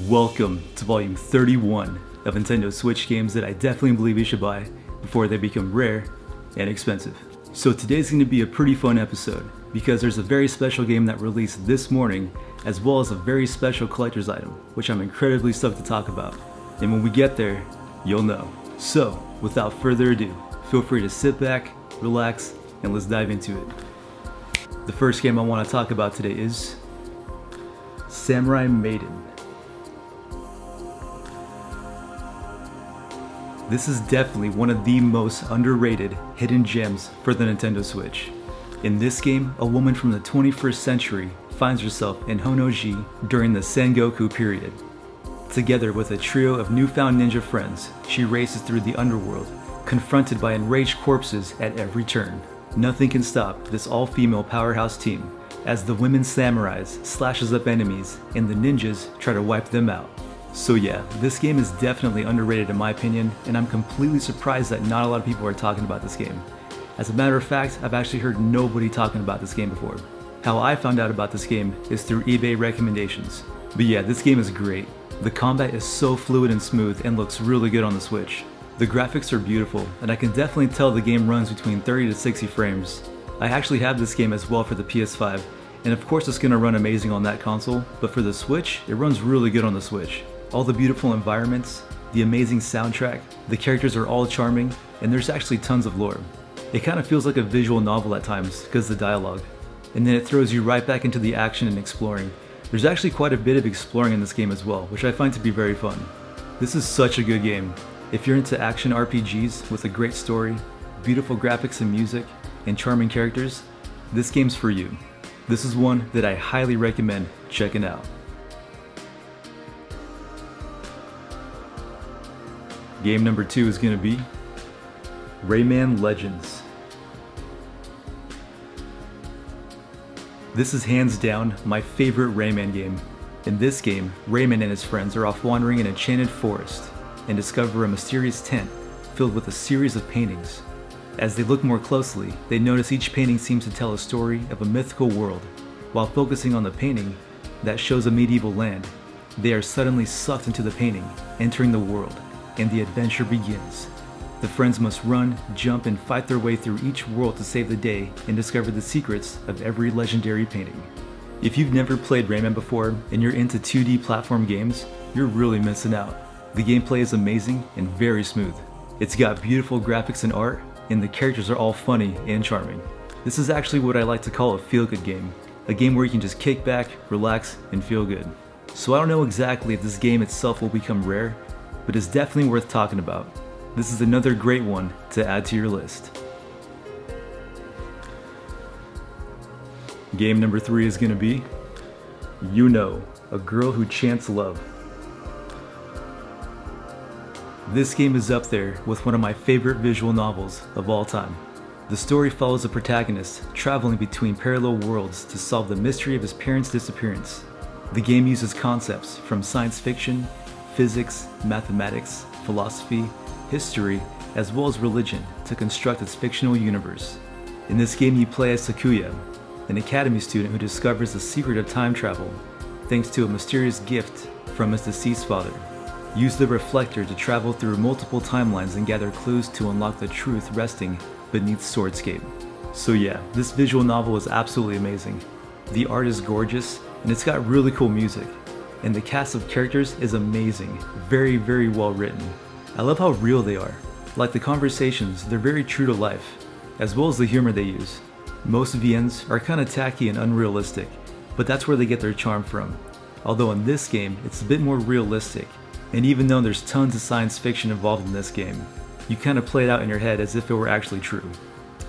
Welcome to volume 31 of Nintendo Switch games that I definitely believe you should buy before they become rare and expensive. So today's going to be a pretty fun episode because there's a very special game that released this morning as well as a very special collector's item, which I'm incredibly stoked to talk about. And when we get there, you'll know. So without further ado, feel free to sit back, relax, and let's dive into it. The first game I want to talk about today is Samurai Maiden. This is definitely one of the most underrated hidden gems for the Nintendo Switch. In this game, a woman from the 21st century finds herself in Honnoji during the Sengoku period. Together with a trio of newfound ninja friends, she races through the underworld, confronted by enraged corpses at every turn. Nothing can stop this all-female powerhouse team as the women samurais slashes up enemies and the ninjas try to wipe them out. So yeah, this game is definitely underrated in my opinion, and I'm completely surprised that not a lot of people are talking about this game. As a matter of fact, I've actually heard nobody talking about this game before. How I found out about this game is through eBay recommendations. But yeah, this game is great. The combat is so fluid and smooth and looks really good on the Switch. The graphics are beautiful, and I can definitely tell the game runs between 30 to 60 frames. I actually have this game as well for the PS5, and of course it's going to run amazing on that console, but for the Switch, it runs really good on the Switch. All the beautiful environments, the amazing soundtrack, the characters are all charming, and there's actually tons of lore. It kind of feels like a visual novel at times because of the dialogue, and then it throws you right back into the action and exploring. There's actually quite a bit of exploring in this game as well, which I find to be very fun. This is such a good game. If you're into action RPGs with a great story, beautiful graphics and music, and charming characters, this game's for you. This is one that I highly recommend checking out. Game number 2 is going to be Rayman Legends. This is hands down my favorite Rayman game. In this game, Rayman and his friends are off wandering in an enchanted forest and discover a mysterious tent filled with a series of paintings. As they look more closely, they notice each painting seems to tell a story of a mythical world. While focusing on the painting that shows a medieval land, they are suddenly sucked into the painting, entering the world, and the adventure begins. The friends must run, jump, and fight their way through each world to save the day and discover the secrets of every legendary painting. If you've never played Rayman before and you're into 2D platform games, you're really missing out. The gameplay is amazing and very smooth. It's got beautiful graphics and art, and the characters are all funny and charming. This is actually what I like to call a feel-good game. A game where you can just kick back, relax, and feel good. So I don't know exactly if this game itself will become rare, but it's definitely worth talking about. This is another great one to add to your list. Game number 3 is going to be You Know, A Girl Who Chants Love. This game is up there with one of my favorite visual novels of all time. The story follows a protagonist traveling between parallel worlds to solve the mystery of his parents' disappearance. The game uses concepts from science fiction, physics, mathematics, philosophy, history, as well as religion to construct its fictional universe. In this game you play as Takuya, an academy student who discovers the secret of time travel thanks to a mysterious gift from his deceased father. Use the reflector to travel through multiple timelines and gather clues to unlock the truth resting beneath Swordscape. So yeah, this visual novel is absolutely amazing. The art is gorgeous and it's got really cool music. And the cast of characters is amazing, very well written. I love how real they are. Like the conversations, they're very true to life, as well as the humor they use. Most VNs are kinda tacky and unrealistic, but that's where they get their charm from. Although in this game, it's a bit more realistic, and even though there's tons of science fiction involved in this game, you kinda play it out in your head as if it were actually true.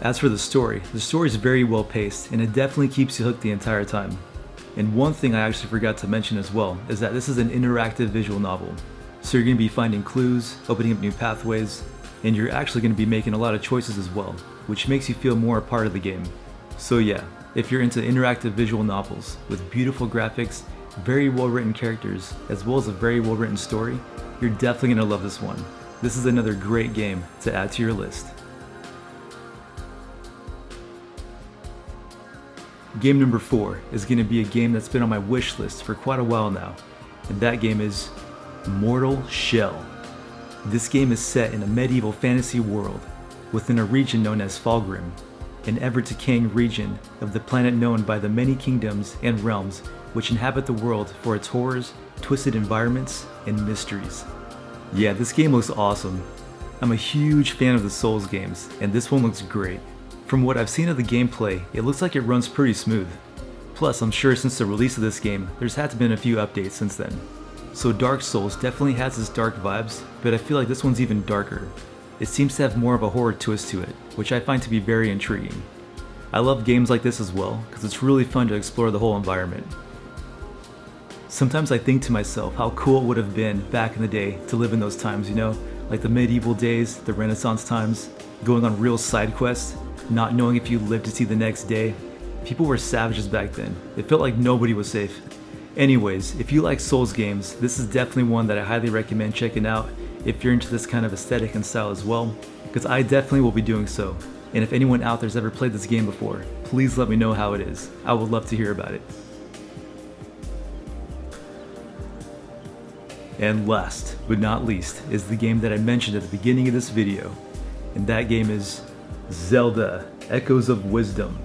As for the story is very well paced, and it definitely keeps you hooked the entire time. And one thing I actually forgot to mention as well is that this is an interactive visual novel. So you're going to be finding clues, opening up new pathways, and you're actually going to be making a lot of choices as well, which makes you feel more a part of the game. So yeah, if you're into interactive visual novels with beautiful graphics, very well written characters, as well as a very well written story, you're definitely going to love this one. This is another great game to add to your list. Game number 4 is going to be a game that's been on my wish list for quite a while now, and that game is Mortal Shell. This game is set in a medieval fantasy world within a region known as Falgrim, an ever-decaying region of the planet known by the many kingdoms and realms which inhabit the world for its horrors, twisted environments, and mysteries. Yeah, this game looks awesome. I'm a huge fan of the Souls games, and this one looks great. From what I've seen of the gameplay, it looks like it runs pretty smooth. Plus, I'm sure since the release of this game, there's had to been a few updates since then. So Dark Souls definitely has its dark vibes, but I feel like this one's even darker. It seems to have more of a horror twist to it, which I find to be very intriguing. I love games like this as well, because it's really fun to explore the whole environment. Sometimes I think to myself how cool it would have been back in the day to live in those times, you know? Like the medieval days, the Renaissance times, going on real side quests, not knowing if you lived to see the next day. People were savages back then. It felt like nobody was safe. Anyways, if you like Souls games, this is definitely one that I highly recommend checking out if you're into this kind of aesthetic and style as well, because I definitely will be doing so. And if anyone out there's ever played this game before, please let me know how it is. I would love to hear about it. And last but not least is the game that I mentioned at the beginning of this video, and that game is Zelda: Echoes of Wisdom.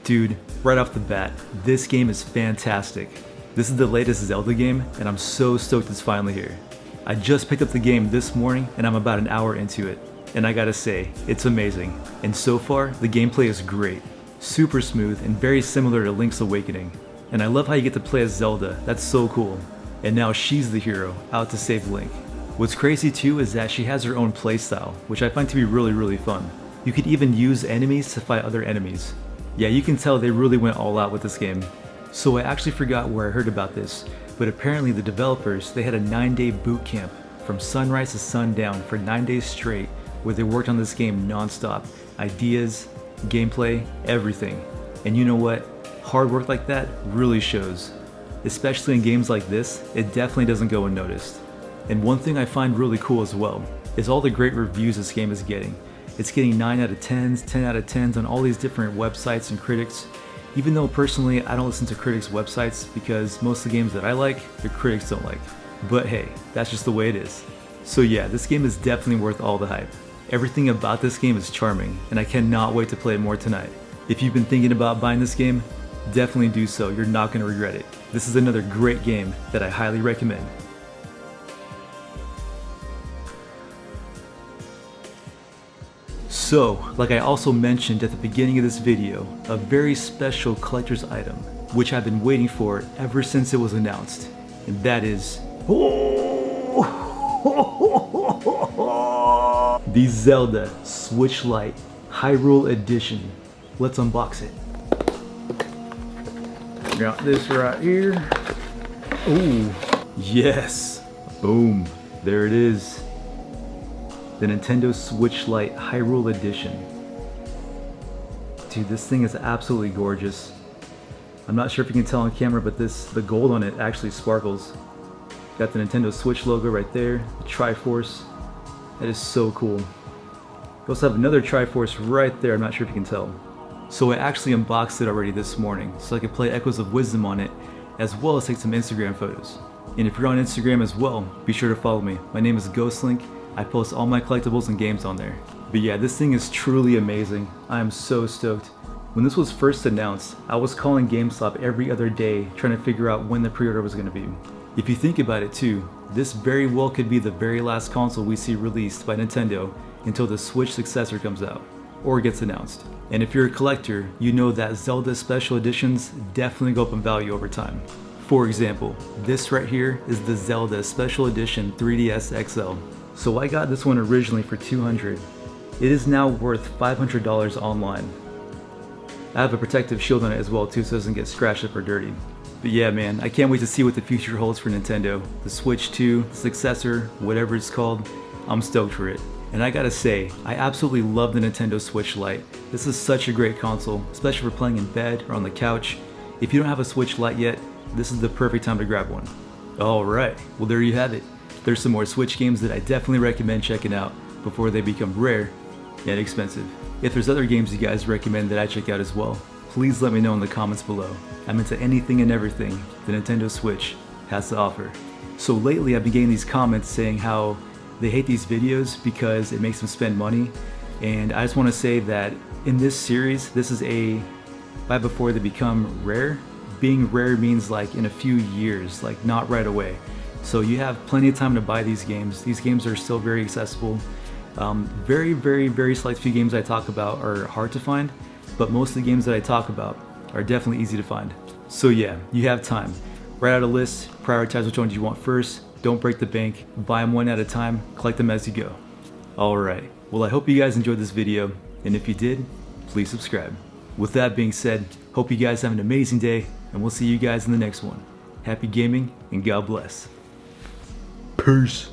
Dude, right off the bat, this game is fantastic. This is the latest Zelda game, and I'm so stoked it's finally here. I just picked up the game this morning, and I'm about an hour into it, and I gotta say, it's amazing. And so far, the gameplay is great, super smooth, and very similar to Link's Awakening. And I love how you get to play as Zelda, that's so cool. And now she's the hero, out to save Link. What's crazy too is that she has her own playstyle, which I find to be really fun. You could even use enemies to fight other enemies. Yeah, you can tell they really went all out with this game. So I actually forgot where I heard about this, but apparently the developers, they had a 9-day boot camp from sunrise to sundown for 9 days straight, where they worked on this game non-stop. Ideas, gameplay, everything. And you know what? Hard work like that really shows. Especially in games like this, it definitely doesn't go unnoticed. And one thing I find really cool as well is all the great reviews this game is getting. It's getting 9 out of 10s, 10 out of 10s on all these different websites and critics. Even though personally I don't listen to critics' websites because most of the games that I like, the critics don't like. But hey, that's just the way it is. So yeah, this game is definitely worth all the hype. Everything about this game is charming, and I cannot wait to play it more tonight. If you've been thinking about buying this game, definitely do so, you're not going to regret it. This is another great game that I highly recommend. So, like I also mentioned at the beginning of this video, a very special collector's item, which I've been waiting for ever since it was announced, and that is the Zelda Switch Lite Hyrule Edition. Let's unbox it. Got this right here. Ooh, yes. Boom. There it is. The Nintendo Switch Lite Hyrule Edition. Dude, this thing is absolutely gorgeous. I'm not sure if you can tell on camera, but the gold on it actually sparkles. Got the Nintendo Switch logo right there, the Triforce. That is so cool. You also have another Triforce right there, I'm not sure if you can tell. So I actually unboxed it already this morning, so I could play Echoes of Wisdom on it, as well as take some Instagram photos. And if you're on Instagram as well, be sure to follow me. My name is Ghostlink. I post all my collectibles and games on there. But yeah, this thing is truly amazing. I am so stoked. When this was first announced, I was calling GameStop every other day trying to figure out when the pre-order was going to be. If you think about it too, this very well could be the very last console we see released by Nintendo until the Switch successor comes out, or gets announced. And if you're a collector, you know that Zelda special editions definitely go up in value over time. For example, this right here is the Zelda Special Edition 3DS XL. So I got this one originally for $200. It is now worth $500 online. I have a protective shield on it as well too, so it doesn't get scratched up or dirty. But yeah man, I can't wait to see what the future holds for Nintendo. The Switch 2, the successor, whatever it's called, I'm stoked for it. And I gotta say, I absolutely love the Nintendo Switch Lite. This is such a great console, especially for playing in bed or on the couch. If you don't have a Switch Lite yet, this is the perfect time to grab one. Alright, well there you have it. There's some more Switch games that I definitely recommend checking out before they become rare and expensive. If there's other games you guys recommend that I check out as well, please let me know in the comments below. I'm into anything and everything the Nintendo Switch has to offer. So lately I've been getting these comments saying how they hate these videos because it makes them spend money, and I just want to say that in this series, this is a buy before they become rare. Being rare means like in a few years, like not right away. So you have plenty of time to buy these games. These games are still very accessible. Very select few games I talk about are hard to find, but most of the games that I talk about are definitely easy to find. So yeah, you have time. Write out a list, prioritize which ones you want first, don't break the bank, buy them one at a time, collect them as you go. Alright, well I hope you guys enjoyed this video, and if you did, please subscribe. With that being said, hope you guys have an amazing day, and we'll see you guys in the next one. Happy gaming, and God bless. Peace.